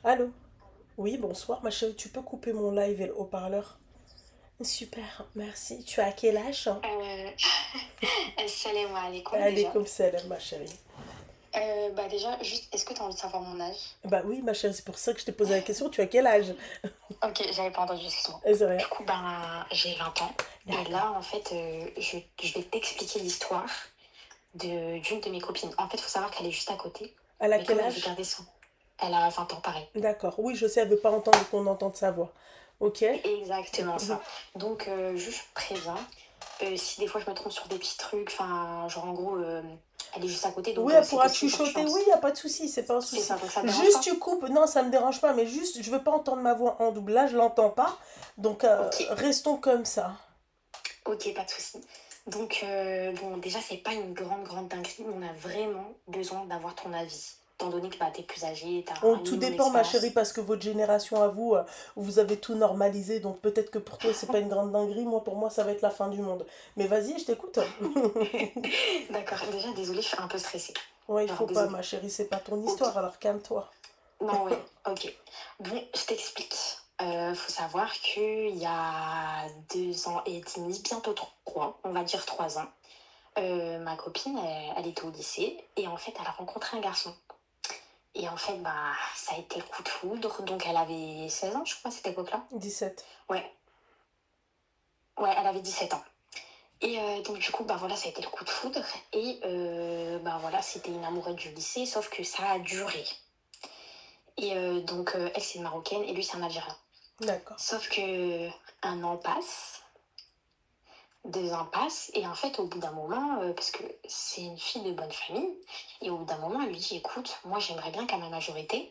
Allô? Oui, bonsoir, ma chérie, tu peux couper mon live et le haut-parleur? Super, merci. Tu as quel âge? Euh, Salam alaikum Allez, déjà. comme salam, ma chérie. Bah déjà, juste, est-ce que tu as envie de savoir mon âge? Bah oui, ma chérie, c'est pour ça que je t'ai posé la question. Tu as quel âge? Ok, j'avais pas entendu, excuse-moi. C'est rien. Du coup, ben, j'ai 20 ans. Et D'accord. là, en fait, je vais t'expliquer l'histoire d'une de mes copines. En fait, il faut savoir qu'elle est juste à côté. Elle a Mais quel comme elle veut âge? garder son... Elle a 20 ans, pareil. D'accord. Oui, je sais, elle veut pas entendre qu'on entende sa voix. Ok? Exactement ça. Donc, juste je préviens, si des fois je me trompe sur des petits trucs, enfin, genre en gros, elle est juste à côté, Oui, donc elle c'est pourra te possible pour que tu chuchoter. Oui, penses. y a pas de souci, c'est pas un C'est souci. ça, donc ça te dérange Juste pas? tu coupes. Non, ça me dérange pas, mais juste, je veux pas entendre ma voix en double. Là, je l'entends pas. Donc, Ok. restons comme ça. Ok, pas de souci. Donc, bon, déjà, c'est pas une grande dinguerie, mais on a vraiment besoin d'avoir ton avis. Étant donné que bah, t'es plus âgé, t'as Oh, un tout minimum dépend, ma chérie, d'expérience. parce que votre génération à vous, vous avez tout normalisé, donc peut-être que pour toi, c'est pas une grande dinguerie, moi, pour moi, ça va être la fin du monde. Mais vas-y, je t'écoute. D'accord, déjà, désolée, je suis un peu stressée. Ouais, il Genre, faut pas, désolée. ma chérie, c'est pas ton Ok. histoire, alors calme-toi. Non, ouais, ok. Bon, je t'explique. Faut savoir qu'il y a 2 ans et demi, bientôt trois, on va dire 3 ans, ma copine, elle était au lycée et en fait, elle a rencontré un garçon. Et en fait, bah, ça a été le coup de foudre. Donc, elle avait 16 ans, je crois, à cette époque-là. 17. Ouais, ouais, elle avait 17 ans. Et donc, du coup, bah voilà, ça a été le coup de foudre. Et bah voilà, c'était une amoureuse du lycée, sauf que ça a duré. Et donc, elle, c'est une Marocaine et lui, c'est un Algérien. D'accord. Sauf que un an passe, 2 ans passent, et en fait, au bout d'un moment, parce que c'est une fille de bonne famille, et au bout d'un moment, elle lui dit, écoute, moi, j'aimerais bien qu'à ma majorité,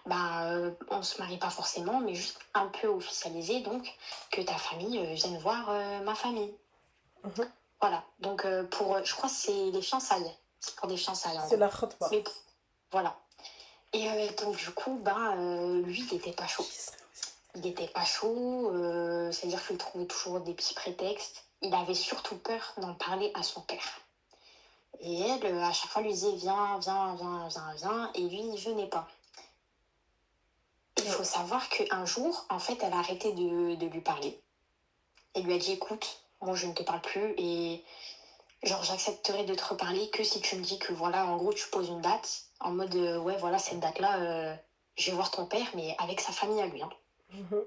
bah, on se marie pas forcément, mais juste un peu officialisé, donc que ta famille vienne voir ma famille. Mhm. Voilà, donc je crois que c'est les fiançailles, c'est pour des fiançailles en C'est gros. la khotba. Mais voilà. Et donc du coup, bah, lui, il était pas chaud. Il était pas chaud, c'est-à-dire qu'il trouvait toujours des petits prétextes. Il avait surtout peur d'en parler à son père. Et elle, à chaque fois, lui disait, viens, viens, viens, viens, viens, et lui, il venait pas. Il Ouais. faut savoir qu'un jour, en fait, elle a arrêté de lui parler. Elle lui a dit, écoute, moi je ne te parle plus et genre j'accepterai de te reparler que si tu me dis que voilà, en gros, tu poses une date en mode, ouais, voilà, cette date-là, je vais voir ton père, mais avec sa famille à lui, hein. Mhm.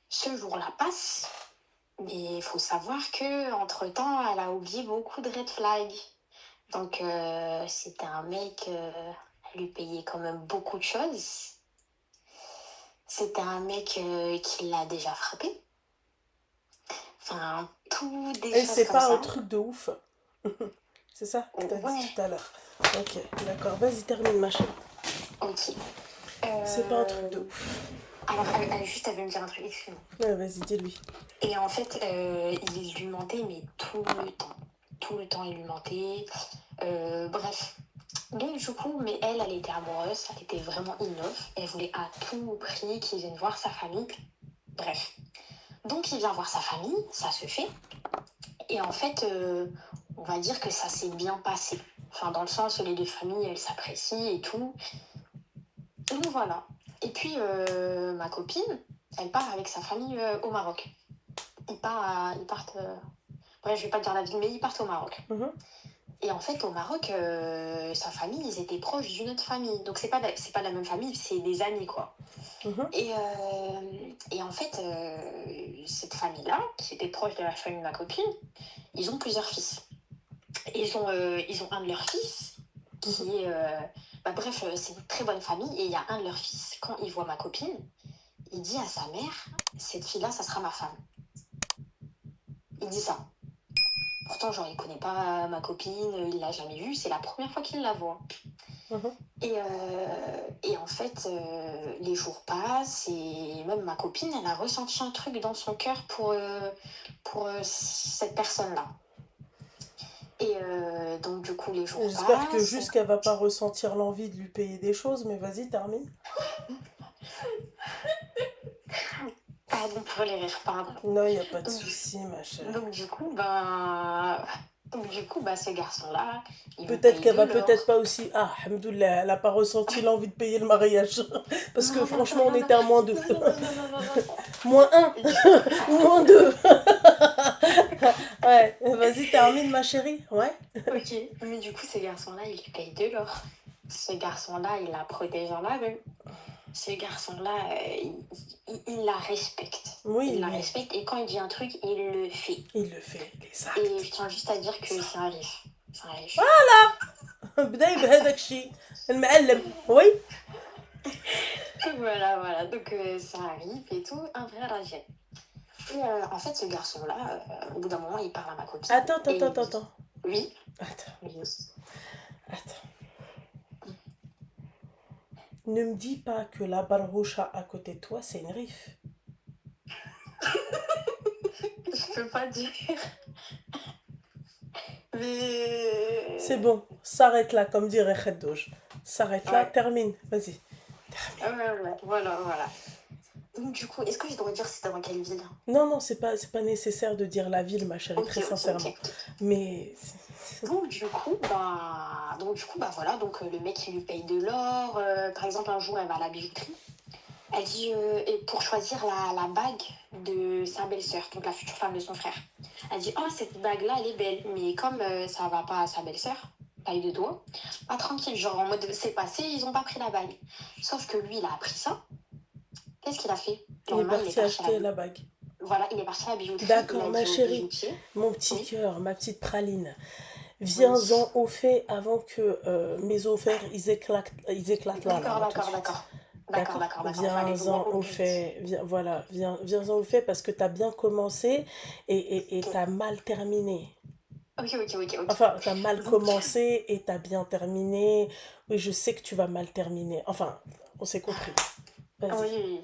Ce jour-là passe, mais il faut savoir que entre-temps, elle a oublié beaucoup de red flags. Donc, c'était un mec, elle lui payait quand même beaucoup de choses. C'était un mec qui l'a déjà frappé. Enfin, tout des Et choses c'est comme pas un ça. truc de ouf. C'est ça que t'as dit Ouais, tout à l'heure. Ok, d'accord. Vas-y, termine, ma chérie. ok. C'est pas un truc de Euh, ouf. alors, juste, elle veut me dire un truc, excuse-moi. Ouais, vas-y, dis-lui. Et en fait, il lui mentait, mais tout le temps. Tout le temps, il lui mentait. Bref. Donc, du coup, mais elle, elle était amoureuse, elle était vraiment in love. Elle voulait à tout prix qu'il vienne voir sa famille. Bref. Donc, il vient voir sa famille, ça se fait. Et en fait, on va dire que ça s'est bien passé. Enfin, dans le sens où les deux familles, elles s'apprécient et tout. Donc voilà. Et puis, ma copine, elle part avec sa famille au Maroc. Ils partent. Bref, je vais pas te dire la ville, mais ils partent au Maroc. Mhm. Et en fait, au Maroc, sa famille, ils étaient proches d'une autre famille. Donc, c'est pas la même famille, c'est des amis, quoi. Mhm. Et en fait, cette famille-là, qui était proche de la famille de ma copine, ils ont plusieurs fils. Ils ont un de leurs fils Mhm. qui est. Bah, bref, c'est une très bonne famille. Et il y a un de leurs fils, quand il voit ma copine, il dit à sa mère, cette fille-là, ça sera ma femme. Il dit ça. Pourtant, genre, il connaît pas ma copine, il l'a jamais vue, c'est la première fois qu'il la voit. Mhm. Et en fait, les jours passent et même ma copine, elle a ressenti un truc dans son cœur pour cette personne-là. Et donc, du coup, les jours J'espère que passent. juste qu'elle va pas ressentir l'envie de lui payer des choses, mais vas-y, termine. Pardon pour les rêves, pardon. Non, y a pas de Donc, souci, ma chérie. donc, du coup, ben. Donc, du coup, bah, ce garçon-là, il me Peut-être paye qu'elle de va peut-être l'or. pas aussi. Ah, alhamdoulilah, elle n'a pas ressenti l'envie de payer le mariage. Parce que Non, non, non, franchement, on non, non, était à moins 2. non, non, non, non, non, non, non. Moins un Du- ou moins 2. Ouais, vas-y, termine, ma chérie. Ouais. Ok, mais du coup, ce garçon-là, il lui paye de l'or. Ce garçon-là, il la protège dans la rue. Ce garçon-là, il la respecte. Il Oui, la oui. respecte et quand il dit un truc, il le fait. Il le fait, les Et actes. je tiens juste à dire que c'est un riche. C'est un riche. بداي بهذاك الشيء المعلم. Oui. Voilà, voilà. Donc, ça arrive et tout. Un vrai Rajel. Et en fait, ce garçon-là, au bout d'un moment, il parle à ma copine Attends, et attends, il attends, dit attends. oui, Attends, oui. attends. Ne me dis pas que la barroucha à côté de toi, c'est une rif. Je peux pas dire. Mais. C'est bon, s'arrête là, comme dirait Khedouj. S'arrête là, Ouais, termine, vas-y. ouais, ouais, voilà, voilà. Donc, du coup, est-ce que je dois dire c'est dans quelle ville? Non, non, c'est pas nécessaire de dire la ville, ma chérie, Ok, très ok, ok. sincèrement. Mais. Donc, du coup, bah voilà. Donc, le mec, il lui paye de l'or. Par exemple, un jour, elle va à la bijouterie. Elle dit, et pour choisir la bague de sa belle-sœur, donc la future femme de son frère. Elle dit, oh, cette bague-là, elle est belle. Mais comme ça va pas à sa belle-sœur, taille de doigt, pas tranquille, genre en mode, c'est passé, ils ont pas pris la bague. Sauf que lui, il a appris ça. Qu'est-ce qu'il a fait? Le Il est lendemain, il est parti parti à la acheter la bague. Voilà, il est parti à la bijouterie. Il D'accord, a ma dit au chérie, bijoutier, mon petit oui, cœur, ma petite praline. oui. Viens-en au fait avant que mes ovaires ils éclatent là, D'accord, tout de d'accord, suite. d'accord. D'accord, D'accord? d'accord, d'accord. J'allais droit Viens-en au au but. fait. Voilà, viens-en au fait parce que t'as bien commencé et Ok, t'as mal terminé. ok, ok, ok, ok. Enfin, t'as mal Donc, commencé et t'as bien terminé. Oui, je sais que tu vas mal terminer. Enfin, on s'est compris. oui, Vas-y. oui, oui.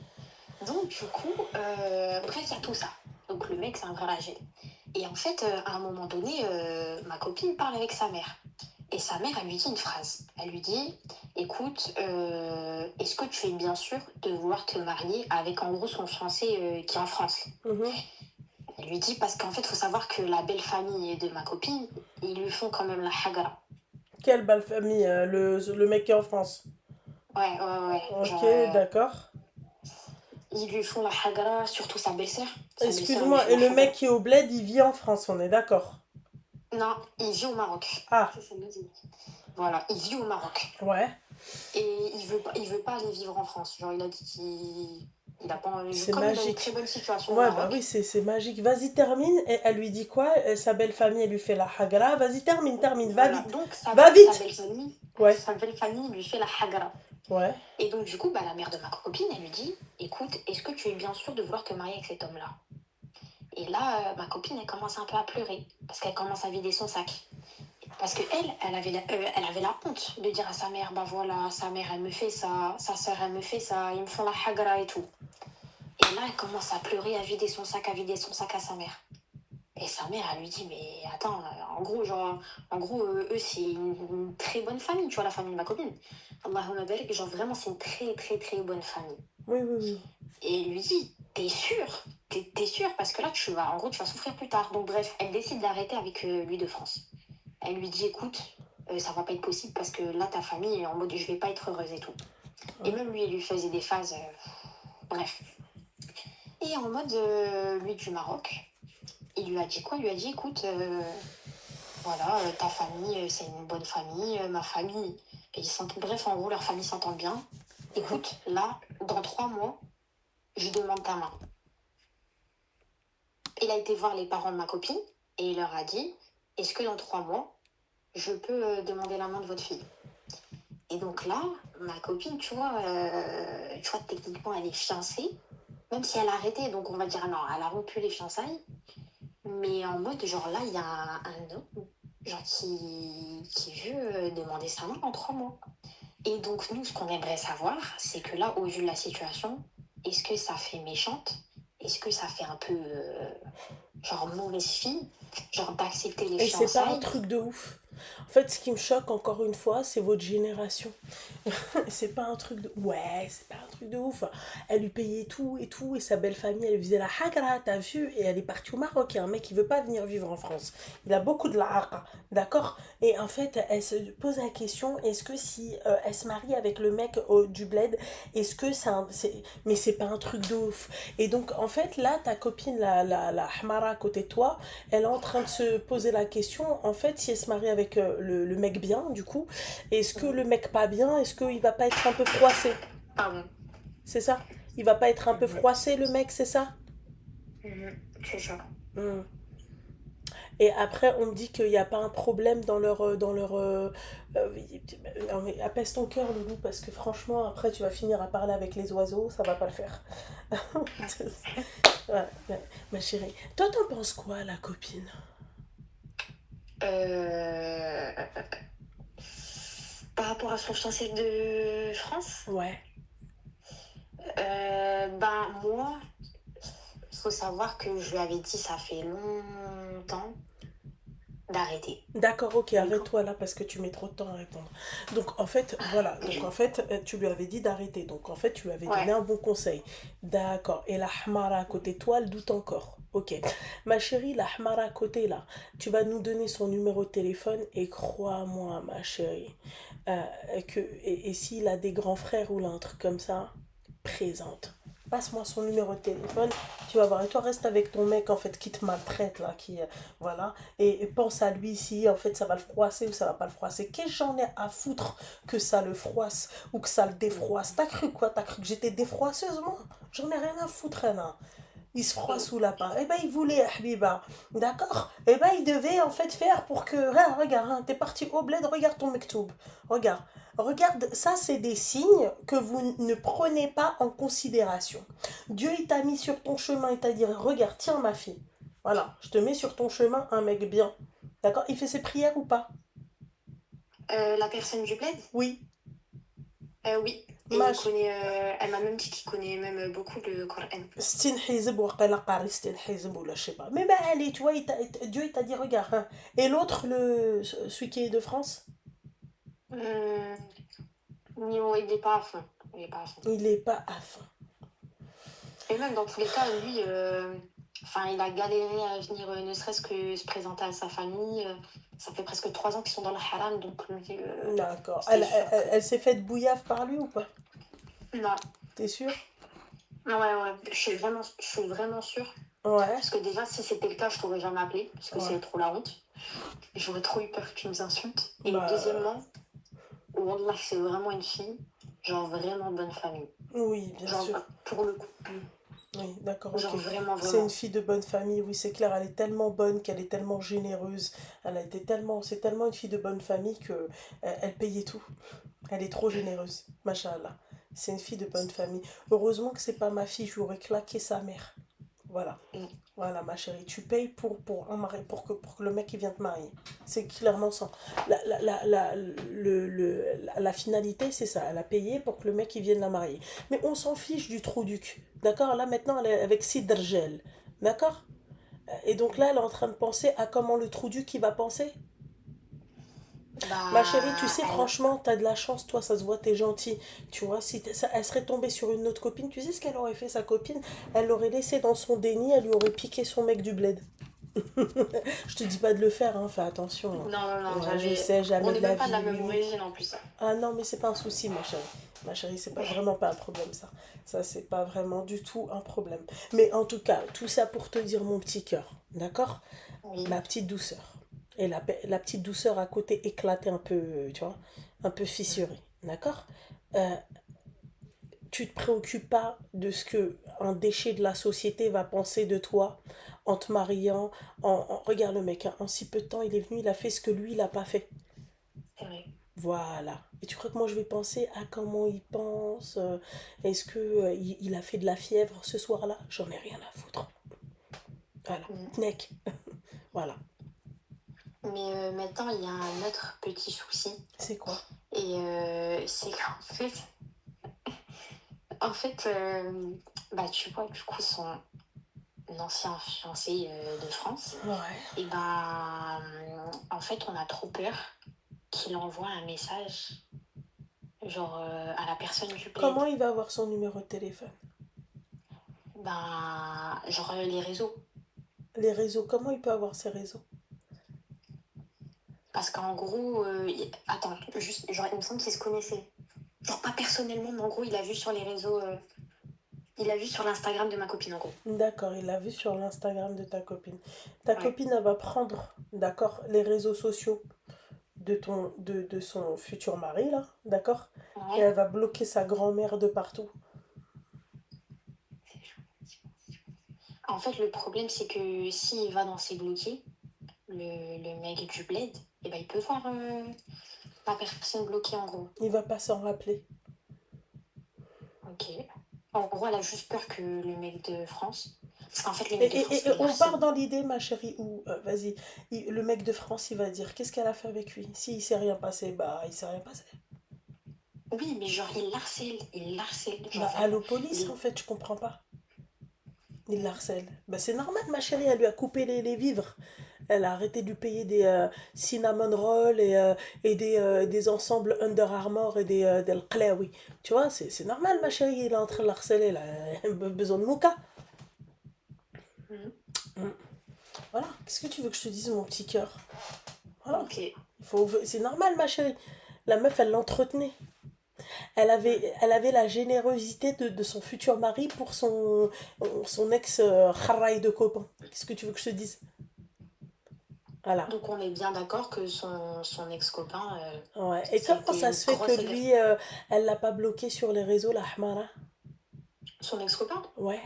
Donc, du coup, bref, il y a tout ça. Donc, le mec, c'est un vrai ragel. Et en fait, à un moment donné, ma copine parle avec sa mère. Et sa mère, elle lui dit une phrase. Elle lui dit, écoute, est-ce que tu es bien sûr de vouloir te marier avec, en gros, son fiancé qui est en France? Mhm. Elle lui dit, parce qu'en fait, il faut savoir que la belle famille de ma copine, ils lui font quand même la hagara. Quelle belle famille, le mec qui est en France. Ouais, ouais, ouais. Ok, Genre, d'accord. ils lui font la hagara, surtout sa belle-sœur. Sa belle-sœur lui Excuse-moi, fait et la le mec hagara. qui est au bled, il vit en France, on est d'accord? Non, il vit au Maroc. Ah, Ça, ça me dit. Voilà, il vit au Maroc. ouais. Et il veut pas aller vivre en France. Genre, il a dit qu'il a pas envie. C'est Comme il a une très magique. bonne situation au Ouais, bah oui, Maroc. c'est magique. Vas-y, termine. Et elle lui dit quoi? Sa belle famille, elle lui fait la hagra. Vas-y, termine, va Voilà, vite. donc Va sa vite! belle famille, Ouais, sa belle famille lui fait la hagara. ouais. Et donc, du coup, bah, la mère de ma copine, elle lui dit, écoute, est-ce que tu es bien sûre de vouloir te marier avec cet homme-là? Et là, ma copine, elle commence un peu à pleurer parce qu'elle commence à vider son sac. Parce que elle avait la honte de dire à sa mère, bah voilà, sa mère, elle me fait ça, sa soeur, elle me fait ça, ils me font la hagra et tout. Et là, elle commence à pleurer, à vider son sac à sa mère. Et sa mère, elle lui dit, mais attends, eux, c'est une très bonne famille, tu vois, la famille de ma copine. Allahumma barik, genre vraiment, c'est une très, très, très bonne famille. Oui, oui, oui. Et il lui dit, t'es sûr? T'es sûr? Parce que là, en gros, tu vas souffrir plus tard. Donc bref, elle décide d'arrêter avec lui de France. Elle lui dit, écoute, ça va pas être possible parce que là, ta famille est en mode, je vais pas être heureuse et tout. Et Ouais. même lui, il lui faisait des phases, bref. Et en mode, lui du Maroc, il lui a dit quoi? Il lui a dit, écoute, voilà, ta famille, c'est une bonne famille, ma famille, bref, en gros, leur famille s'entend bien. Écoute, là, dans 3 mois, je demande ta main. Il a été voir les parents de ma copine et il leur a dit, est-ce que dans 3 mois, je peux demander la main de votre fille? Et donc là, ma copine, tu vois, techniquement, elle est fiancée, même si elle a arrêté, donc on va dire non, elle a rompu les fiançailles, mais en mode, genre là, il y a un homme, genre qui veut demander sa main en 3 mois. Et donc nous, ce qu'on aimerait savoir, c'est que là, au vu de la situation, est-ce que ça fait méchante? Est-ce que ça fait un peu, genre mauvaise fille, genre d'accepter les Et c'est pas un fiançailles. truc de ouf. En fait, ce qui me choque encore une fois, c'est votre génération. C'est pas un truc de... Ouais, c'est pas un truc de ouf. Elle lui payait tout et tout, et sa belle famille, elle lui faisait la hagra, t'as vu? Et elle est partie au Maroc, et un mec qui veut pas venir vivre en France. Il a beaucoup de la haqa, d'accord? Et en fait, elle se pose la question, est-ce que si elle se marie avec le mec du bled, est-ce que c'est un... Mais c'est pas un truc de ouf. Et donc, en fait, là, ta copine, la Hamara à côté de toi, elle est en train de se poser la question, en fait, si elle se marie avec le mec bien, du coup, est-ce que Mhm. le mec pas bien, est-ce qu'il va pas être un peu froissé? Pardon. C'est ça? Il va pas être un peu Mhm. froissé, le mec, c'est ça? Mhm. C'est ça. Hmm. Et après, on me dit qu'il n'y a pas un problème dans leur... euh, non, mais apaise ton cœur, Loulou, parce que franchement, après, tu vas finir à parler avec les oiseaux, ça va pas le faire. Ouais, ouais, ma chérie. Toi, t'en penses quoi, la copine? Euh, Par rapport à son fiancé de France, Ouais. ben moi, il faut savoir que je lui avais dit ça fait longtemps d'arrêter. D'accord, ok, D'accord? arrête-toi là parce que tu mets trop de temps à répondre. Donc en fait, voilà, donc en fait, tu lui avais dit d'arrêter, donc en fait, tu lui avais donné Ouais. un bon conseil. D'accord, et la Hamara à côté de toi, elle doute encore. Ok, ma chérie, la Hamara à côté là, tu vas nous donner son numéro de téléphone et crois-moi, ma chérie, et s'il a des grands frères ou là, un truc comme ça, présente. Passe-moi son numéro de téléphone, tu vas voir. Et toi, reste avec ton mec en fait qui te maltraite là, qui voilà. Et pense à lui si en fait ça va le froisser ou ça va pas le froisser. Qu'est-ce que j'en ai à foutre que ça le froisse ou que ça le défroisse? T'as cru quoi? T'as cru que j'étais défroisseuse moi? J'en ai rien à foutre, là. Il se froisse sous la part. Eh ben, il voulait, Habiba. D'accord? Eh ben, il devait en fait faire pour que. Ah, regarde, hein, t'es parti au bled, regarde ton mektoub. Regarde. Regarde, ça, c'est des signes que vous ne prenez pas en considération. Dieu, il t'a mis sur ton chemin, il t'a dit regarde, tiens, ma fille. Voilà, je te mets sur ton chemin un mec bien. D'accord? Il fait ses prières ou pas? La personne du bled? Oui. Oui. Et il Mach. connaît, elle m'a même dit qu'il connaît même beaucoup le Coran. Stin Hizb ou Qala Qari Stin Hizb ou là, je sais pas. Mais ben, allez, tu vois, Dieu, il t'a dit regarde, hein. Et l'autre, celui qui est de France? Hum, non, il n'est pas à fond. Il est pas à fond. Il est pas à fond. Et même dans tous les cas, lui, enfin, il a galéré à venir, ne serait-ce que se présenter à sa famille. Ça fait presque 3 ans qu'ils sont dans le haram, donc lui, D'accord. c'était sûr que... Elle s'est faite bouillave par lui ou pas? Non, T'es sûr? ouais, ouais, je suis vraiment sûre. Ouais. Parce que déjà, si c'était le cas, je t'aurais jamais appelé, parce que Ouais. c'est trop la honte. J'aurais trop eu peur que tu nous insultes. Et Bah, deuxièmement, Wallah, c'est vraiment une fille, genre vraiment bonne famille. oui, bien Genre, sûr. pour le coup, Oui, d'accord, ok. genre vraiment, C'est une vraiment. fille de bonne famille, oui, c'est clair. Elle est tellement bonne qu'elle est tellement généreuse. Elle a été tellement, c'est tellement une fille de bonne famille que elle payait tout. Elle est trop généreuse, machallah. C'est une fille de bonne famille. Heureusement que c'est pas ma fille, je lui aurais claqué sa mère. Voilà. Mm. Voilà, ma chérie, tu payes pour un mari, pour que le mec il vienne te marier. C'est clairement ça. La finalité, c'est ça. Elle a payé pour que le mec il vienne la marier. Mais on s'en fiche du trou du cul. D'accord? Là, maintenant, elle est avec Sidrgel. D'accord? Et donc là, elle est en train de penser à comment le trou du qui va penser. Ma chérie, tu Bah, sais, elle, franchement, t'as de la chance, toi, ça se voit, t'es gentil. Tu vois, si elle serait tombée sur une autre copine, tu sais ce qu'elle aurait fait, sa copine? Elle l'aurait laissé dans son déni, elle lui aurait piqué son mec du bled. Je te dis pas de le faire, hein, fais attention, hein. non, non, non, Ouais, je jamais. sais, On jamais n'est de la même pas de vie, la oui, même oui. origine en plus. Ah non, mais c'est pas un souci, ma chérie. Ma chérie, c'est pas vraiment pas un problème, ça. Ça, c'est pas vraiment du tout un problème. Mais en tout cas, tout ça pour te dire mon petit cœur, d'accord? Oui. Ma petite douceur. Et la petite douceur à côté éclatée un peu, tu vois, un peu fissurée, d'accord? Euh, Tu te préoccupes pas de ce que un déchet de la société va penser de toi en te mariant. Regarde le mec, hein, en si peu de temps, il est venu, il a fait ce que lui, il a pas fait. C'est vrai. Voilà. Et tu crois que moi je vais penser à comment il pense? Est-ce que il a fait de la fièvre ce soir-là? J'en ai rien à foutre. Voilà. Mm. Tnek. Voilà. Mais maintenant, il y a un autre petit souci. C'est quoi? Et c'est en fait, bah, tu vois, du coup, son ancien fiancé de France. Ouais. Et ben, en fait, on a trop peur qu'il envoie un message, genre à la personne du bled. Comment il va avoir son numéro de téléphone? Ben, genre les réseaux. Les réseaux, comment il peut avoir ses réseaux? Parce qu'en gros, attends, juste, genre, il me semble qu'ils se connaissaient. Genre, pas personnellement, mais en gros, il a vu sur les réseaux. Il a vu sur l'Instagram de ma copine, en gros. D'accord, il l'a vu sur l'Instagram de ta copine. Ta Ouais. copine, elle va prendre, d'accord, les réseaux sociaux de son futur mari, là, d'accord? Et Ouais. elle va bloquer sa grand-mère de partout. En fait, le problème, c'est que s'il va dans ses bloqués, le mec du bled, et ben, il peut voir la personne bloquée, en gros. Il va pas s'en rappeler. Ok. En gros, elle a juste peur que le mec de France. Parce qu'en fait, le Et, mec de France, et il on part harcèle. dans l'idée, ma chérie, où, vas-y, le mec de France, il va dire, qu'est-ce qu'elle a fait avec lui? S'il s'est rien passé, bah, il s'est rien passé. Oui, mais genre, il harcèle. Il harcèle. Genre, Bah, vraiment. allo police, en Il... fait, je comprends pas. Il l'harcèle. Bah, c'est normal, ma chérie, elle lui a coupé les vivres. Elle a arrêté de lui payer des cinnamon rolls et des ensembles Under Armour et des Qlaoui. Tu vois, c'est normal, ma chérie, il est en train de la harceler, là. Elle a besoin de Mouka. Mhm. Mm. Voilà, qu'est-ce que tu veux que je te dise, mon petit cœur? Voilà, Ok. c'est normal, ma chérie. La meuf, elle l'entretenait. Mhm. Elle avait la générosité de son futur mari pour son ex Kharaï de copain. Qu'est-ce que tu veux que je te dise? Voilà. Donc, on est bien d'accord que son ex-copain, Ouais. Et ça a comment été ça une se fait que grosse lui, elle l'a pas bloqué sur les réseaux, la Hamara? Son ex-copain? Ouais,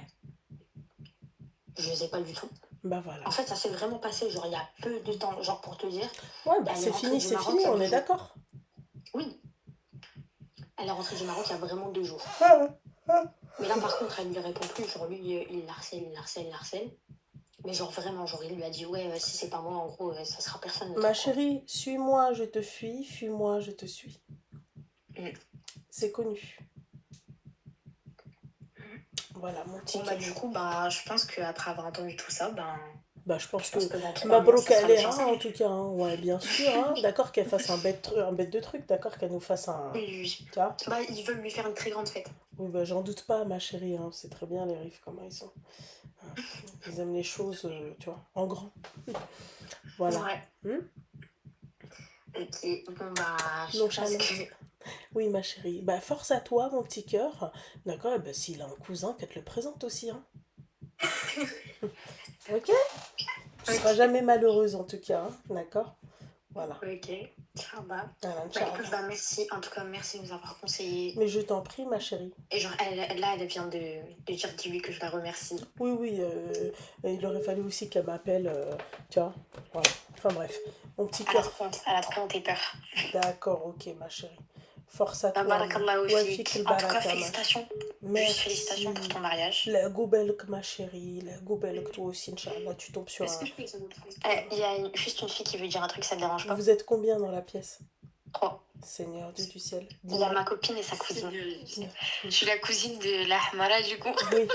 Je sais pas du tout. bah En voilà. fait, ça s'est vraiment passé, genre, il y a peu de temps. Genre, pour te dire, Ouais, bah elle est rentrée du c'est Maroc fini, il y a on deux est jours. d'accord. Oui, elle est rentrée du Maroc il y a vraiment 2 jours. Ah, ah. Mais là, par contre, elle lui répond plus. Genre, lui, il harcèle, il harcèle, il harcèle. Mais genre, vraiment, genre, il lui a dit, ouais, si c'est pas moi, en gros, ça sera personne Ma d'autre, quoi. chérie, suis-moi, je te fuis, fuis-moi, je te suis. Mm. C'est connu. Voilà, mon petit Bon, bah, cœur. du coup, bah, je pense qu'après avoir entendu tout ça, ben, Bah, je je pense pense que que dans 3 mois, Mabrouk ça sera les Aléa, fiançailles. en tout cas, hein. Ouais, bien sûr, hein. D'accord qu'elle fasse un bête de truc, d'accord qu'elle nous fasse un. Oui, oui, oui. Tu vois? Bah, ils veulent lui faire une très grande fête. Oui, bah, j'en doute pas, ma chérie, hein. C'est très bien les riffs, comment ils sont. Hein. Ils aiment les choses, tu vois, en grand. Voilà. Ouais. Hmm. Ok, bon, bah, je pense que. Nonchalante. Oui, ma chérie. Bah, force à toi, mon petit cœur. D'accord? Et bah, s'il a un cousin, qu'elle te le présente aussi, hein. Ok? Tu seras Ok. jamais malheureuse, en tout cas, hein. D'accord? Voilà. Ok, ça va. Voilà, Bah écoute, Inch'Allah. bah merci. En tout cas, merci de nous avoir conseillé. Mais je t'en prie, ma chérie. Et genre, là, elle vient de dire dis-lui que je la remercie. Oui, oui, il aurait fallu aussi qu'elle m'appelle, tu vois. Voilà. Enfin bref, mon petit cœur. Elle a trop honte et peur. D'accord, ok, ma chérie. Force à Bah, toi. barakallahu Ouais, fik fik. En tout cas, baraka, ma chérie. félicitations. Juste félicitations pour Merci. ton mariage. La goubelk, ma chérie. La goubelk, toi aussi, Inch'Allah. Tu tombes sur Est-ce que un. je peux essayer d'autres trucs Il y a juste une fille qui veut dire un truc, ça te dérange pas? Vous êtes combien dans la pièce? 3. Seigneur Dieu du ciel. Il y a Dis-moi. ma copine et sa cousine. Je suis la cousine de la Hamara, du coup. Oui.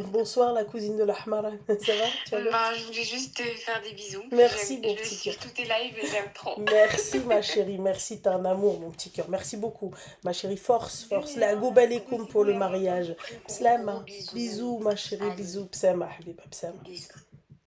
Bonsoir, la cousine de l'Ahmara. Ça va? Tu vas bien? Ben, je voulais juste te faire des bisous. Merci, mon Je petit suis cœur. tous tes lives et j'aime trop. Merci, ma chérie. Merci, t'as un amour, mon petit cœur. Merci beaucoup. Ma chérie, force, force. La goubalikum pour le mariage. Gros Pslama. bisous. Bisous, ma chérie. Allez, Bisous. Psama, habiba, psama. bisous.